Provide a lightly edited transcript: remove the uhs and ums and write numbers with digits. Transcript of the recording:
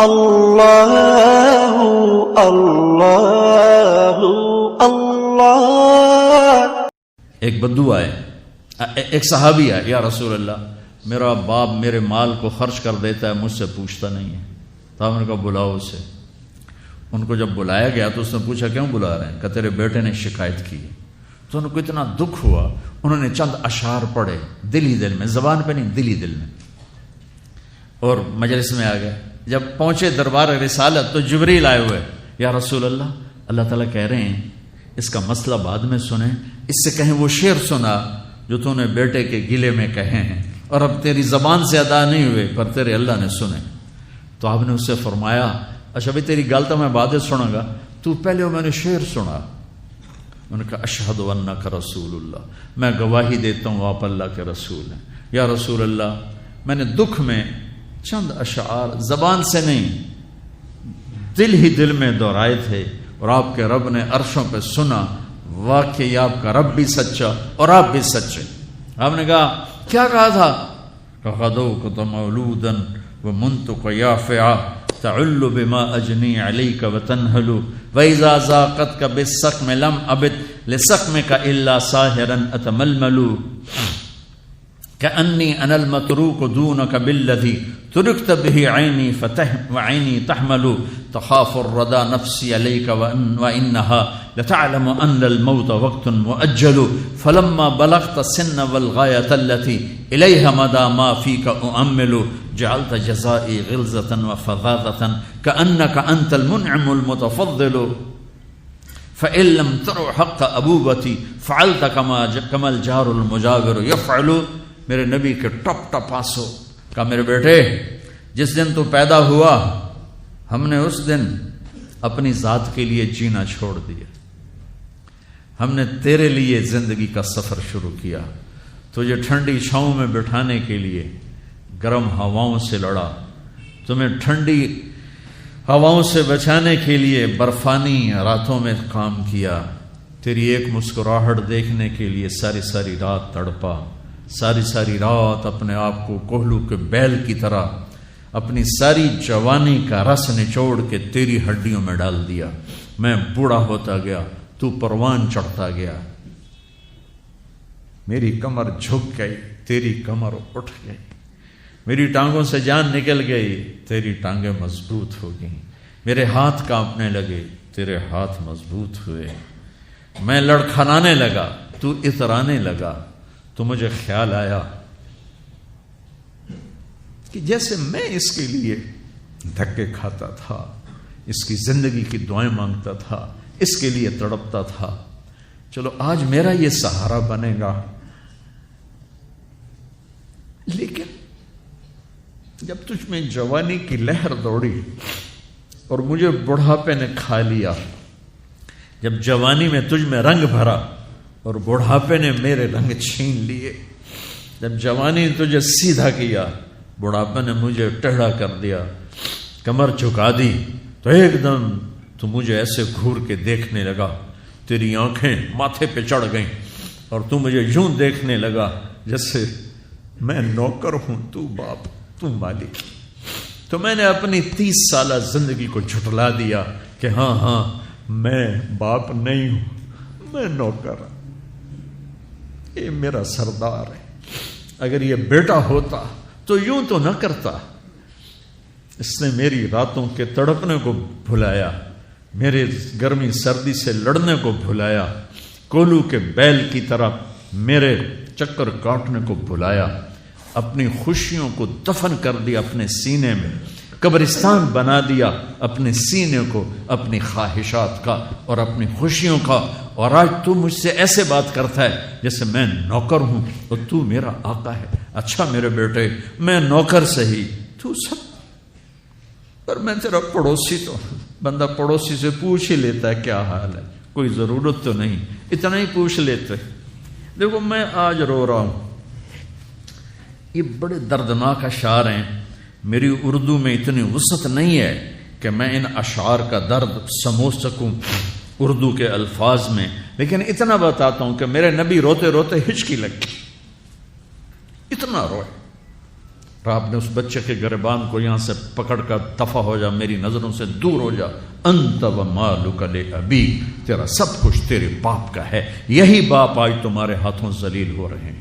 اللہ اللہ اللہ۔ ایک بدو آئے، ایک صحابی آئے، یا رسول اللہ میرا باپ میرے مال کو خرچ کر دیتا ہے، مجھ سے پوچھتا نہیں ہے۔ تو آپ نے کہا بلاؤ اسے۔ ان کو جب بلایا گیا تو اس نے پوچھا کیوں بلا رہے ہیں؟ کہ تیرے بیٹے نے شکایت کی۔ تو ان کو اتنا دکھ ہوا، انہوں نے چند اشعار پڑھے دل ہی دل میں، زبان پہ نہیں، دل ہی دل میں، اور مجلس میں آ گئے۔ جب پہنچے دربار رسالت تو جبریل آئے ہوئے، یا رسول اللہ اللہ تعالیٰ کہہ رہے ہیں اس کا مسئلہ بعد میں سنیں، اس سے کہیں وہ شعر سنا جو تو نے بیٹے کے گلے میں کہے ہیں، اور اب تیری زبان سے ادا نہیں ہوئے پر تیرے اللہ نے سنے۔ تو آپ نے اس سے فرمایا اچھا بھائی تیری گل تو میں بعد سنوں گا، تو پہلے میں نے شعر سنا۔ انہوں نے کہا اشہد انک رسول اللہ، میں گواہی دیتا ہوں آپ اللہ کے رسول ہیں۔ یا رسول اللہ میں نے دکھ میں چند اشعار زبان سے نہیں دل ہی دل میں دہرائے تھے، اور آپ کے رب نے عرشوں پہ سنا، واقعی آپ کا رب بھی سچا اور آپ بھی سچے۔ آپ نے کہا کیا کہا تھا؟ غدوت مولودا ومنتق یافعا تعل بما اجنی علیک وتنہل واذا ذاقتک بالسقم لم ابت لسقمک الا ساہرا اتململ کأنی انا المتروک دونک بالذی ترکت به عینی وعینی تحمل تخاف الردى نفسی علیک وانها لتعلم ان الموت وقت مؤجل فلما بلغت السن والغایة التي الیها مدى ما فیک اؤمل جعلت جزائی غلظة وفظاظة كأنك انت المنعم المتفضل فإن لم تر حق ابوبتی فعلت كما الجار المجاور يفعل۔ میرے نبی کے ٹپ ٹپ آنسو۔ کہا میرے بیٹے جس دن تو پیدا ہوا ہم نے اس دن اپنی ذات کے لیے جینا چھوڑ دیا، ہم نے تیرے لیے زندگی کا سفر شروع کیا، تجھے ٹھنڈی چھاؤں میں بٹھانے کے لیے گرم ہواؤں سے لڑا، تمہیں ٹھنڈی ہواؤں سے بچانے کے لیے برفانی راتوں میں کام کیا، تیری ایک مسکراہٹ دیکھنے کے لیے ساری ساری رات تڑپا، ساری ساری رات اپنے آپ کو کوہلو کے بیل کی طرح اپنی ساری جوانی کا رس نچوڑ کے تیری ہڈیوں میں ڈال دیا۔ میں بوڑھا ہوتا گیا، تو پروان چڑھتا گیا، میری کمر جھک گئی، تیری کمر اٹھ گئی، میری ٹانگوں سے جان نکل گئی، تیری ٹانگیں مضبوط ہو گئیں، میرے ہاتھ کانپنے لگے، تیرے ہاتھ مضبوط ہوئے، میں لڑکھنانے لگا، تو اترانے لگا، تو مجھے خیال آیا کہ جیسے میں اس کے لیے دھکے کھاتا تھا، اس کی زندگی کی دعائیں مانگتا تھا، اس کے لیے تڑپتا تھا، چلو آج میرا یہ سہارا بنے گا۔ لیکن جب تجھ میں جوانی کی لہر دوڑی اور مجھے بڑھاپے نے کھا لیا، جب جوانی میں تجھ میں رنگ بھرا اور بڑھاپے نے میرے رنگ چھین لیے، جب جوانی نے تجھے سیدھا کیا، بڑھاپے نے مجھے ٹیڑھا کر دیا، کمر جھکا دی، تو ایک دم تو مجھے ایسے گھور کے دیکھنے لگا، تیری آنکھیں ماتھے پہ چڑھ گئیں اور تو مجھے یوں دیکھنے لگا جیسے میں نوکر ہوں، تو باپ، تو مالک۔ تو میں نے اپنی 30 سالہ زندگی کو جھٹلا دیا کہ ہاں میں باپ نہیں ہوں، میں نوکر ہوں، یہ میرا سردار ہے۔ اگر یہ بیٹا ہوتا تو یوں تو نہ کرتا، اس نے میری راتوں کے تڑپنے کو بھلایا، میرے گرمی سردی سے لڑنے کو بھلایا، کولو کے بیل کی طرح میرے چکر کاٹنے کو بھلایا، اپنی خوشیوں کو دفن کر دیا اپنے سینے میں، قبرستان بنا دیا اپنے سینے کو، اپنی خواہشات کا اور اپنی خوشیوں کا، اور آج تو مجھ سے ایسے بات کرتا ہے جیسے میں نوکر ہوں اور تو میرا آقا ہے۔ اچھا میرے بیٹے میں نوکر سہی، تو سب، پر میں تیرا پڑوسی تو بندہ پڑوسی سے پوچھ ہی لیتا ہے کیا حال ہے، کوئی ضرورت تو نہیں، اتنا ہی پوچھ لیتے۔ دیکھو میں آج رو رہا ہوں، یہ بڑے دردناک اشعار ہیں، میری اردو میں اتنی وسعت نہیں ہے کہ میں ان اشعار کا درد سمجھ سکوں اردو کے الفاظ میں، لیکن اتنا بتاتا ہوں کہ میرے نبی روتے روتے ہچکی لگ گئی، اتنا روئے، اور آپ نے اس بچے کے گریبان کو یہاں سے پکڑ کر دفع ہو جا، میری نظروں سے دور ہو جا، انت و مالک لابی، تیرا سب کچھ تیرے باپ کا ہے، یہی باپ آج تمہارے ہاتھوں ذلیل ہو رہے ہیں۔